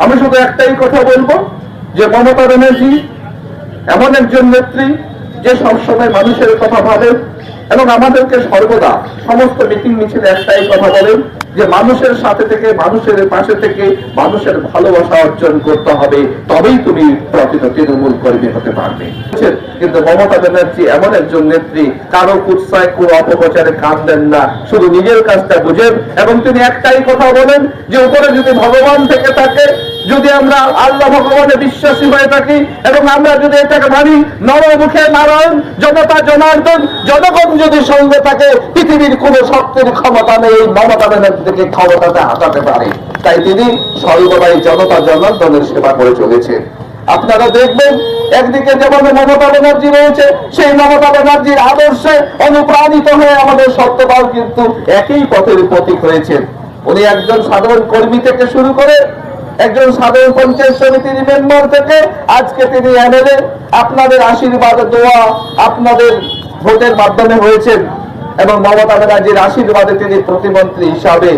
আমি শুধু একটাই কথা বলবো যে মমতা ব্যানার্জি এমন একজন নেত্রী যে সবসময় মানুষের কথা ভাবেন এবং আমাদেরকে সর্বদা সমস্ত মিটিং মিছিলে একটাই কথা বলেন যে মানুষের সাথে থেকে, মানুষের পাশে থেকে মানুষের ভালোবাসা অর্জন করতে হবে, তবেই তুমি প্রকৃত তৃণমূল কর্মী হতে পারবে। কিন্তু মমতা ব্যানার্জি এমন একজন নেত্রী, কারো কুৎসায় কোনো অপপ্রচারে কান দেন না, শুধু নিজের কাজটা বুঝেন এবং তিনি একটাই কথা বলেন যে উপরে যদি ভগবান থেকে থাকে, যদি আমরা আল্লাহ ভগবানে বিশ্বাসী হয়ে থাকি এবং আমরা যদি এটাকে মানি, নরমুখে নারায়ণ, জনতা জনার্দন, জনগণ যদি সঙ্গে থাকে, পৃথিবীর কোন শক্তির ক্ষমতা নেই এই মমতা ব্যানার্জিকে ক্ষমতাতে হাঁটাতে পারে। তাই তিনি সর্বদাই জনতা জনার্দনের সেবা করে চলেছেন। আপনারা দেখবেন একদিকে যেমন মমতা ব্যানার্জি রয়েছে, সেই মমতা ব্যানার্জির আদর্শে অনুপ্রাণিত হয়ে আমাদের সত্যপাল কিন্তু একই পথের প্রতীক হয়েছেন। উনি একজন সাধারণ কর্মী থেকে শুরু করে একজন সাধারণ পঞ্চায়েত সমিতির মেম্বার থেকে আজকে তিনি এমএলএ, আপনাদের আশীর্বাদ দোয়া, আপনাদের ভোটের মাধ্যমে হয়েছেন এবং মমতা ব্যানার্জির আশীর্বাদে তিনি প্রতিমন্ত্রী হিসাবে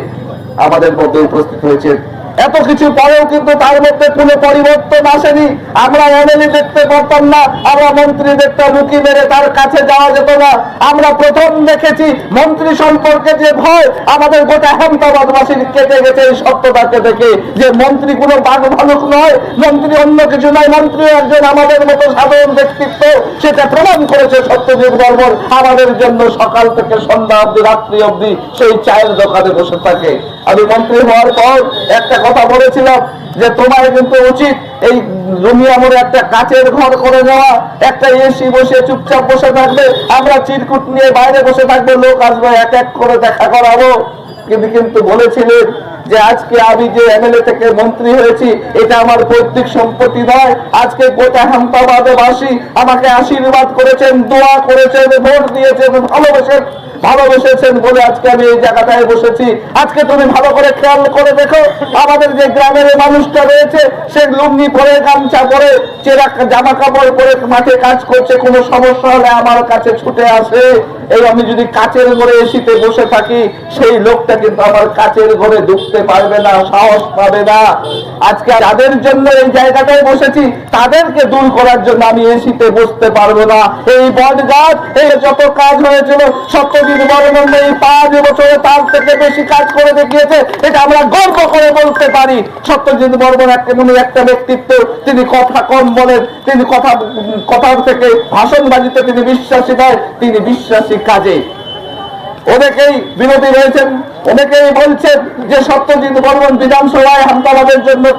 আমাদের মধ্যে উপস্থিত হয়েছেন। এত কিছু পরেও কিন্তু তার মধ্যে কোনো পরিবর্তন আসেনি। আমরা এমএলএ দেখতে পারতাম না, আমরা মন্ত্রী দেখতাম, মুখি মেরে তার কাছে যাওয়া যেত না। আমরা প্রথম দেখেছি মন্ত্রী সম্পর্কে যে ভয় আমাদের গোটা আহমেদাবাদবাসীর কেটে গেছে এই সত্যতাকে দেখে, যে মন্ত্রী কোনো বাঘ ভালুক নয়, মন্ত্রী অন্য কিছু নয়, মন্ত্রী একজন আমাদের মতো সাধারণ ব্যক্তিত্ব। সেটা প্রমাণ করেছে সত্যজিৎ বর্মন। আমাদের জন্য সকাল থেকে সন্ধ্যা অব্দি, রাত্রি অব্দি সেই চায়ের দোকানে বসে থাকে। আমি মন্ত্রী হওয়ার পর একটা কথা বলেছিলাম যে তোমার কিন্তু উচিত এই রুমিয়া মোড়ে একটা কাচের ঘর করে নেওয়া, একটা এসি বসে চুপচাপ বসে থাকবে, আমরা চিরকুট নিয়ে বাইরে বসে থাকবো, লোক আসবে, এক এক করে দেখা করাবো। কিন্তু বলেছিলেন যে আজকে আমি যে এমএলএ থেকে মন্ত্রী হয়েছি এটা আমার পৈতৃক সম্পত্তি নয়। আজকে গোটা আহমেদাবাদবাসী আমাকে আশীর্বাদ করেছেন, দোয়া করেছেন, ভোট দিয়েছেন, ভালোবেসেছেন বলে আজকে আমি এই জায়গাটায় বসেছি। আজকে তুমি ভালো করে খেয়াল করে দেখো, আমাদের যে গ্রামের মানুষটা রয়েছে সে লুঙ্গি পরে, গামছা পরে, চেরা জামা কাপড় পরে মাঠে কাজ করছে, কোনো সমস্যা হলে আমার কাছে ছুটে আসে। এই আমি যদি কাচের ঘরে এসিতে বসে থাকি, সেই লোকটা কিন্তু আমার কাচের ঘরে ঢুকতে পারবে না, সাহস পাবে না। আজকে যাদের জন্য এই জায়গাটায় বসেছি তাদেরকে দূর করার জন্য আমি এসিতে বসতে পারবো না। এই বট গাছ, এই যত কাজ হয়েছিল সত্যজিৎ বর্মন এই 5 বছরে তার থেকে বেশি কাজ করে দেখিয়েছে, এটা আমরা গর্ব করে বলতে পারি। সত্যজিৎ বর্মন একটা ব্যক্তিত্ব, তিনি কথা কম বলেন, তিনি কথার থেকে ভাষণবাজিতে তিনি বিশ্বাসী নয়, তিনি বিশ্বাসী কাজে। অনেকেই বিরোধী রয়েছেন, অনেকেই বলছেন যে সত্যজিৎ বর্মন বিধানসভায় আহমেদাবাদের জন্য